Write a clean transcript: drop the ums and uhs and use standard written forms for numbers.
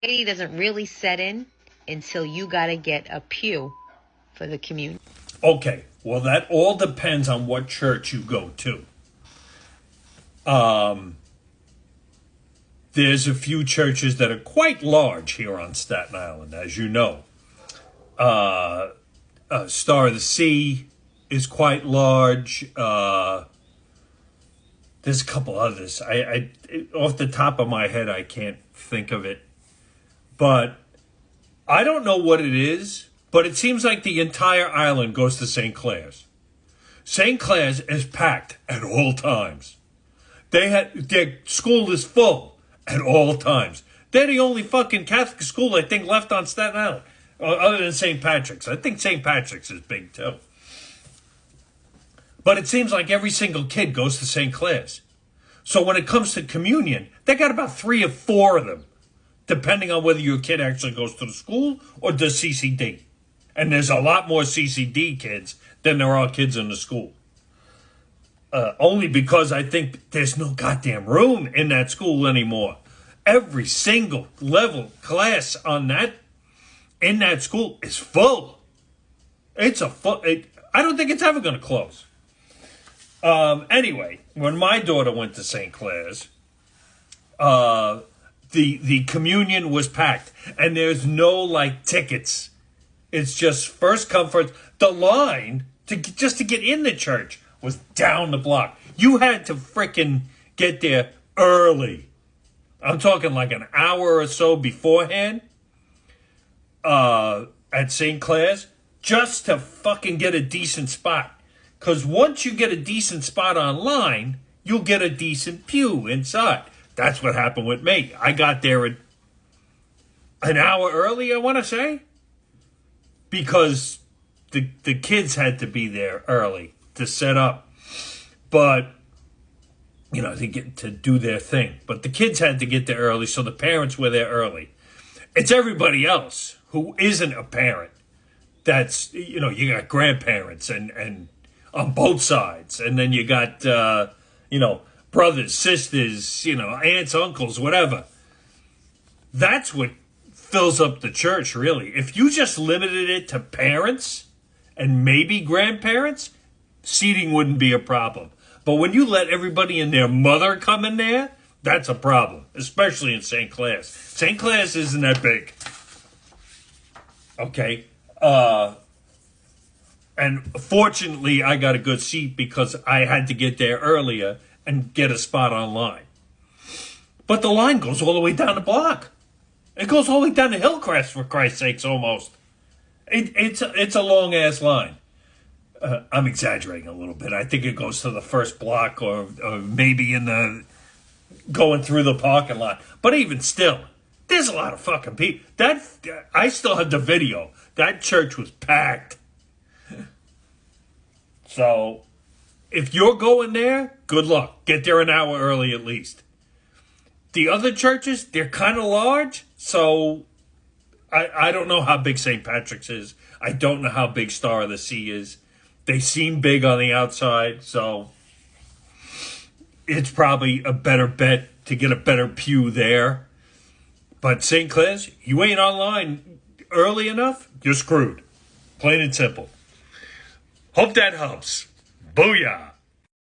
It doesn't really set in until you got to get a pew for the communion. Okay, well, that all depends on what church you go to. There's a few churches that are quite large here on Staten Island, as you know. Star of the Sea is quite large. There's a couple others. I off the top of my head, I can't think of it, but I don't know what it is. But it seems like the entire island goes to St. Clair's. St. Clair's is packed at all times. Their school is full at all times. They're the only fucking Catholic school I think left on Staten Island, other than St. Patrick's. I think St. Patrick's is big too. But it seems like every single kid goes to St. Clair's. So when it comes to communion, they got about 3 or 4 of them, depending on whether your kid actually goes to the school or does CCD. And there's a lot more CCD kids than there are kids in the school. Only because I think there's no goddamn room in that school anymore. Every single level class in that school is full. It's a full. I don't think it's ever going to close. Anyway, when my daughter went to St. Clair's, the communion was packed, and there's no like tickets. It's just first come first. The line just to get in the church was down the block. You had to frickin' get there early. I'm talking like an hour or so beforehand at St. Clair's just to fucking get a decent spot. Because once you get a decent spot online, you'll get a decent pew inside. That's what happened with me. I got there an hour early, I want to say, because the kids had to be there early to set up. But, to get to do their thing. But the kids had to get there early, so the parents were there early. It's everybody else who isn't a parent. That's, you got grandparents and on both sides. And then you got, brothers, sisters, aunts, uncles, whatever. That's what fills up the church, really. If you just limited it to parents and maybe grandparents, seating wouldn't be a problem. But when you let everybody and their mother come in there, that's a problem, especially in St. Clair's. St. Clair's isn't that big. Okay? And fortunately, I got a good seat because I had to get there earlier and get a spot online. But the line goes all the way down the block. It goes all the way down to Hillcrest, for Christ's sakes, almost. It's a long-ass line. I'm exaggerating a little bit. I think it goes to the first block or maybe going through the parking lot. But even still, there's a lot of fucking people. I still have the video. That church was packed. So, if you're going there, good luck. Get there an hour early at least. The other churches, they're kind of large, so I don't know how big St. Patrick's is. I don't know how big Star of the Sea is. They seem big on the outside, so it's probably a better bet to get a better pew there. But St. Clair's, you ain't online early enough, you're screwed. Plain and simple. Hope that helps. Booyah.